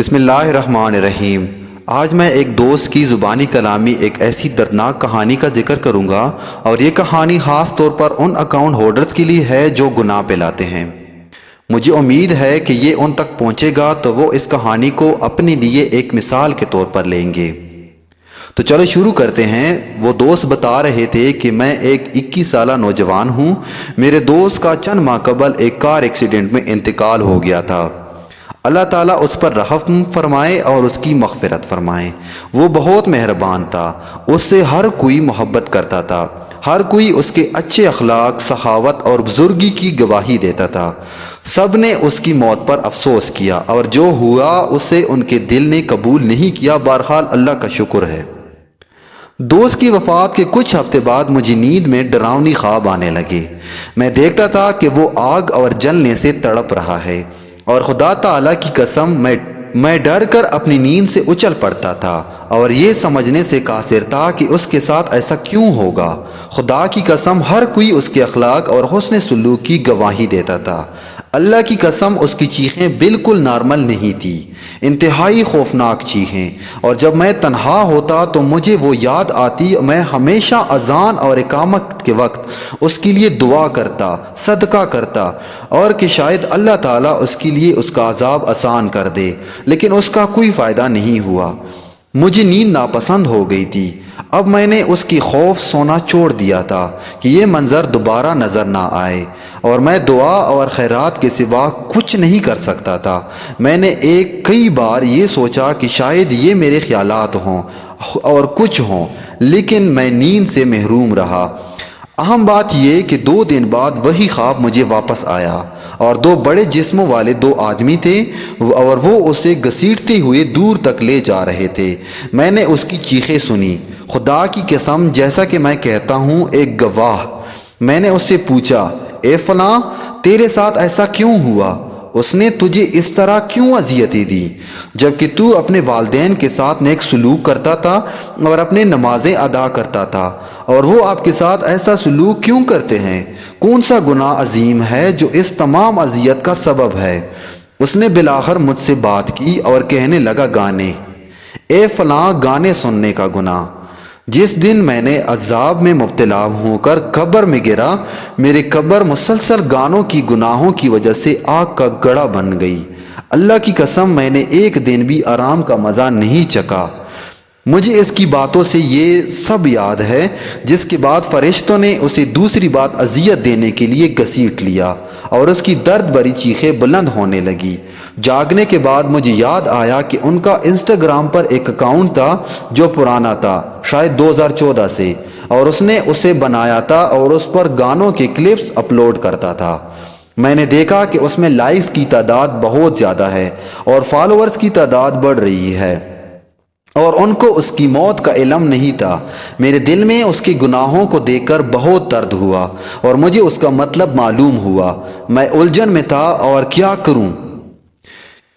بسم اللہ الرحمن الرحیم۔ آج میں ایک دوست کی زبانی کلامی ایک ایسی دردناک کہانی کا ذکر کروں گا، اور یہ کہانی خاص طور پر ان اکاؤنٹ ہولڈرز کے لیے ہے جو گناہ پہ لاتے ہیں۔ مجھے امید ہے کہ یہ ان تک پہنچے گا تو وہ اس کہانی کو اپنے لیے ایک مثال کے طور پر لیں گے۔ تو چلو شروع کرتے ہیں۔ وہ دوست بتا رہے تھے کہ میں ایک 21 سالہ نوجوان ہوں۔ میرے دوست کا چند ماہ قبل ایک کار ایکسیڈنٹ میں انتقال ہو گیا تھا۔ اللہ تعالیٰ اس پر رحم فرمائے اور اس کی مغفرت فرمائے۔ وہ بہت مہربان تھا، اس سے ہر کوئی محبت کرتا تھا، ہر کوئی اس کے اچھے اخلاق، سخاوت اور بزرگی کی گواہی دیتا تھا۔ سب نے اس کی موت پر افسوس کیا، اور جو ہوا اسے ان کے دل نے قبول نہیں کیا۔ بہرحال اللہ کا شکر ہے۔ دوست کی وفات کے کچھ ہفتے بعد مجھے نیند میں ڈراؤنی خواب آنے لگے۔ میں دیکھتا تھا کہ وہ آگ اور جلنے سے تڑپ رہا ہے، اور خدا تعالیٰ کی قسم میں ڈر کر اپنی نیند سے اچھل پڑتا تھا اور یہ سمجھنے سے قاصر تھا کہ اس کے ساتھ ایسا کیوں ہوگا۔ خدا کی قسم ہر کوئی اس کے اخلاق اور حسن سلوک کی گواہی دیتا تھا۔ اللہ کی قسم اس کی چیخیں بالکل نارمل نہیں تھی، انتہائی خوفناک چیخیں۔ اور جب میں تنہا ہوتا تو مجھے وہ یاد آتی، میں ہمیشہ اذان اور اقامت کے وقت اس کے لیے دعا کرتا، صدقہ کرتا، اور کہ شاید اللہ تعالیٰ اس کے لیے اس کا عذاب آسان کر دے، لیکن اس کا کوئی فائدہ نہیں ہوا۔ مجھے نیند ناپسند ہو گئی تھی۔ اب میں نے اس کی خوف سونا چھوڑ دیا تھا کہ یہ منظر دوبارہ نظر نہ آئے، اور میں دعا اور خیرات کے سوا کچھ نہیں کر سکتا تھا۔ میں نے کئی بار یہ سوچا کہ شاید یہ میرے خیالات ہوں اور کچھ ہوں، لیکن میں نیند سے محروم رہا۔ اہم بات یہ کہ 2 دن بعد وہی خواب مجھے واپس آیا، اور 2 بڑے جسموں والے 2 آدمی تھے، اور وہ اسے گھسیٹتے ہوئے دور تک لے جا رہے تھے۔ میں نے اس کی چیخیں سنی۔ خدا کی قسم، جیسا کہ میں کہتا ہوں، ایک گواہ۔ میں نے اس سے پوچھا، اے فلاں، تیرے ساتھ ایسا کیوں ہوا؟ اس نے تجھے اس طرح کیوں اذیتیں دی، جبکہ تو اپنے والدین کے ساتھ نیک سلوک کرتا تھا اور اپنے نمازیں ادا کرتا تھا، اور وہ آپ کے ساتھ ایسا سلوک کیوں کرتے ہیں؟ کون سا گناہ عظیم ہے جو اس تمام اذیت کا سبب ہے؟ اس نے بالآخر مجھ سے بات کی اور کہنے لگا، گانے۔ اے فلاں، گانے سننے کا گناہ۔ جس دن میں نے عذاب میں مبتلا ہو کر قبر میں گرا، میری قبر مسلسل گانوں کی گناہوں کی وجہ سے آگ کا گڑھا بن گئی۔ اللہ کی قسم، میں نے ایک دن بھی آرام کا مزہ نہیں چکھا۔ مجھے اس کی باتوں سے یہ سب یاد ہے، جس کے بعد فرشتوں نے اسے دوسری بات اذیت دینے کے لیے گھسیٹ لیا، اور اس کی درد بھری چیخیں بلند ہونے لگی۔ جاگنے کے بعد مجھے یاد آیا کہ ان کا انسٹاگرام پر ایک اکاؤنٹ تھا جو پرانا تھا، شاید 2014 سے، اور اس نے اسے بنایا تھا اور اس پر گانوں کے کلپس اپلوڈ کرتا تھا۔ میں نے دیکھا کہ اس میں لائکس کی تعداد بہت زیادہ ہے اور فالوورز کی تعداد بڑھ رہی ہے، اور ان کو اس کی موت کا علم نہیں تھا۔ میرے دل میں اس کے گناہوں کو دیکھ کر بہت درد ہوا، اور مجھے اس کا مطلب معلوم ہوا۔ میں الجھن میں تھا اور کیا کروں،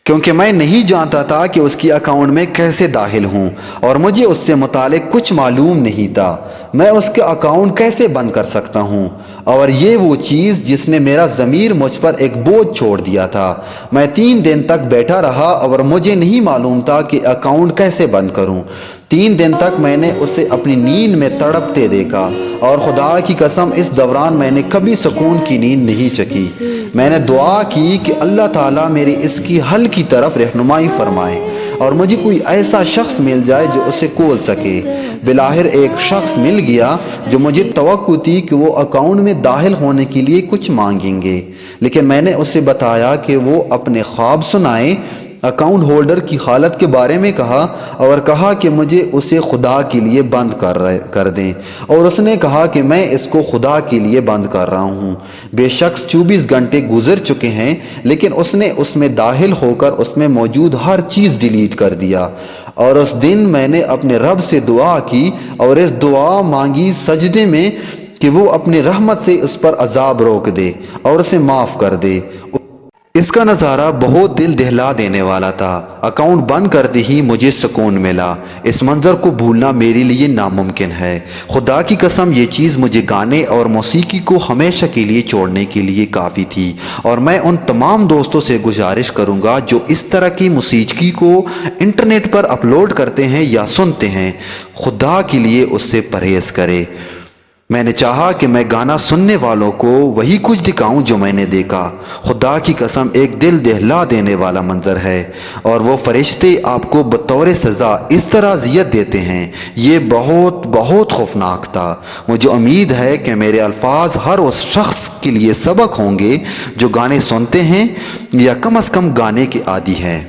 کیونکہ میں نہیں جانتا تھا کہ اس کی اکاؤنٹ میں کیسے داخل ہوں، اور مجھے اس سے متعلق کچھ معلوم نہیں تھا۔ میں اس کے اکاؤنٹ کیسے بند کر سکتا ہوں؟ اور یہ وہ چیز جس نے میرا ضمیر مجھ پر ایک بوجھ چھوڑ دیا تھا۔ میں 3 دن تک بیٹھا رہا اور مجھے نہیں معلوم تھا کہ اکاؤنٹ کیسے بند کروں۔ 3 دن تک میں نے اسے اپنی نیند میں تڑپتے دیکھا، اور خدا کی قسم اس دوران میں نے کبھی سکون کی نیند نہیں چکی۔ میں نے دعا کی کہ اللہ تعالیٰ میری اس کی حل کی طرف رہنمائی فرمائے، اور مجھے کوئی ایسا شخص مل جائے جو اسے کھول سکے۔ بالآخر ایک شخص مل گیا جو مجھے توقع تھی کہ وہ اکاؤنٹ میں داخل ہونے کے لیے کچھ مانگیں گے، لیکن میں نے اسے بتایا کہ وہ اپنے خواب سنائیں، اکاؤنٹ ہولڈر کی حالت کے بارے میں کہا، اور کہا کہ مجھے اسے خدا کے لیے بند کر دیں، اور اس نے کہا کہ میں اس کو خدا کے لیے بند کر رہا ہوں۔ بے شک 24 گھنٹے گزر چکے ہیں، لیکن اس نے اس میں داخل ہو کر اس میں موجود ہر چیز ڈیلیٹ کر دیا۔ اور اس دن میں نے اپنے رب سے دعا کی اور اس دعا مانگی سجدے میں کہ وہ اپنی رحمت سے اس پر عذاب روک دے اور اسے معاف کر دے۔ اس کا نظارہ بہت دل دہلا دینے والا تھا۔ اکاؤنٹ بند کرتے ہی مجھے سکون ملا۔ اس منظر کو بھولنا میرے لیے ناممکن ہے۔ خدا کی قسم یہ چیز مجھے گانے اور موسیقی کو ہمیشہ کے لیے چھوڑنے کے لیے کافی تھی، اور میں ان تمام دوستوں سے گزارش کروں گا جو اس طرح کی موسیقی کو انٹرنیٹ پر اپلوڈ کرتے ہیں یا سنتے ہیں، خدا کے لیے اس سے پرہیز کرے۔ میں نے چاہا کہ میں گانا سننے والوں کو وہی کچھ دکھاؤں جو میں نے دیکھا۔ خدا کی قسم ایک دل دہلا دینے والا منظر ہے، اور وہ فرشتے آپ کو بطور سزا اس طرح اذیت دیتے ہیں، یہ بہت بہت خوفناک تھا۔ مجھے امید ہے کہ میرے الفاظ ہر اس شخص کے لیے سبق ہوں گے جو گانے سنتے ہیں یا کم از کم گانے کے عادی ہیں۔